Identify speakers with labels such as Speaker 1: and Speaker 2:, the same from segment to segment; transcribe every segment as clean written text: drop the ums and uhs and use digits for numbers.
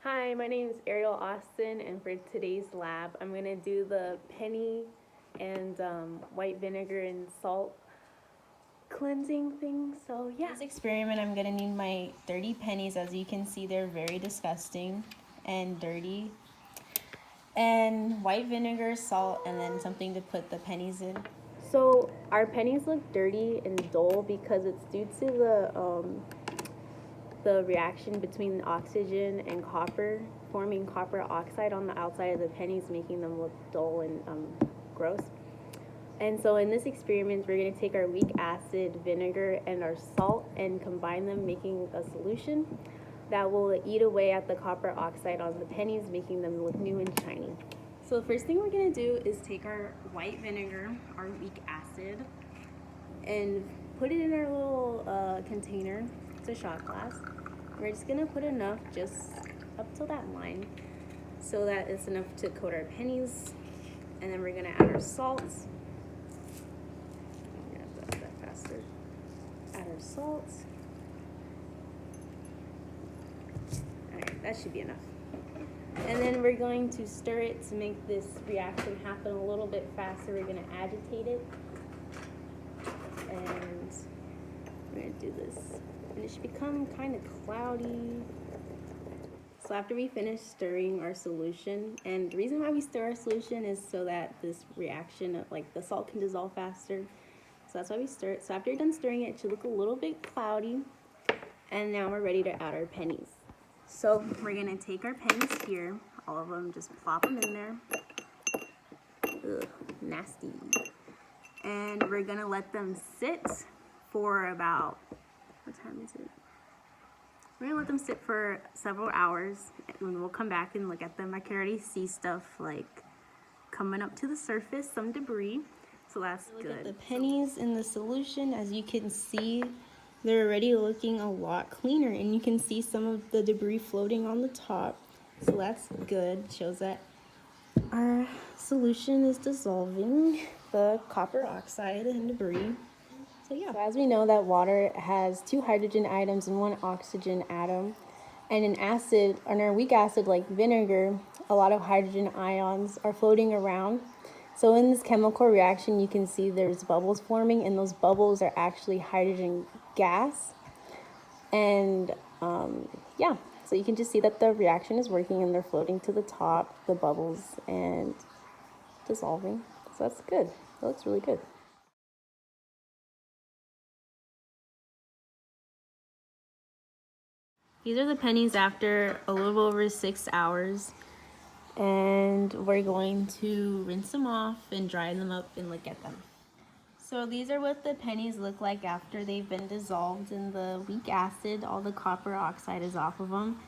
Speaker 1: Hi, my name is Ariel Austin, and for today's lab, I'm going to do the penny and white vinegar and salt cleansing thing. So yeah.
Speaker 2: This experiment, I'm going to need my dirty pennies. As you can see, they're very disgusting and dirty. And white vinegar, salt, and then something to put the pennies in.
Speaker 1: So our pennies look dirty and dull because it's due to the reaction between oxygen and copper, forming copper oxide on the outside of the pennies, making them look dull and gross. And so in this experiment, we're going to take our weak acid, vinegar, and our salt and combine them, making a solution that will eat away at the copper oxide on the pennies, making them look new and shiny. So the first thing we're going to do is take our white vinegar, our weak acid, and put it in our little container. It's a shot glass. We're just gonna put enough just up till that line so that it's enough to coat our pennies. And then we're gonna add our salts. I'm gonna have to add that faster. Add our salts. Alright, that should be enough. And then we're going to stir it to make this reaction happen a little bit faster. We're gonna agitate it. And we're gonna do this, and it should become kind of cloudy. So after we finish stirring our solution, and the reason why we stir our solution is so that this reaction of like the salt can dissolve faster. So that's why we stir it. So after you're done stirring it, it should look a little bit cloudy. And now we're ready to add our pennies. So we're gonna take our pennies here, all of them, just plop them in there. Ugh, nasty. And we're gonna let them sit for about, what time is it? We're gonna let them sit for several hours, and we'll come back and look at them. I can already see stuff like coming up to the surface, some debris, so that's good.
Speaker 2: Look at the pennies in the solution. As you can see, they're already looking a lot cleaner, and you can see some of the debris floating on the top, so that's good. Shows that our solution is dissolving the copper oxide and debris. So yeah.
Speaker 1: So as we know that water has 2 hydrogen atoms and 1 oxygen atom, and in acid, or in our weak acid like vinegar, a lot of hydrogen ions are floating around. So in this chemical reaction, you can see there's bubbles forming, and those bubbles are actually hydrogen gas. And yeah, so you can just see that the reaction is working, and they're floating to the top, the bubbles, and dissolving. So that's good. That looks really good.
Speaker 2: These are the pennies after a little over 6 hours. And we're going to rinse them off and dry them up and look at them. So these are what the pennies look like after they've been dissolved in the weak acid. All the copper oxide is off of them.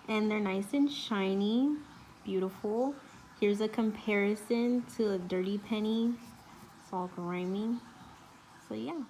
Speaker 2: And they're nice and shiny, beautiful. Here's a comparison to a dirty penny. It's all grimy. So yeah.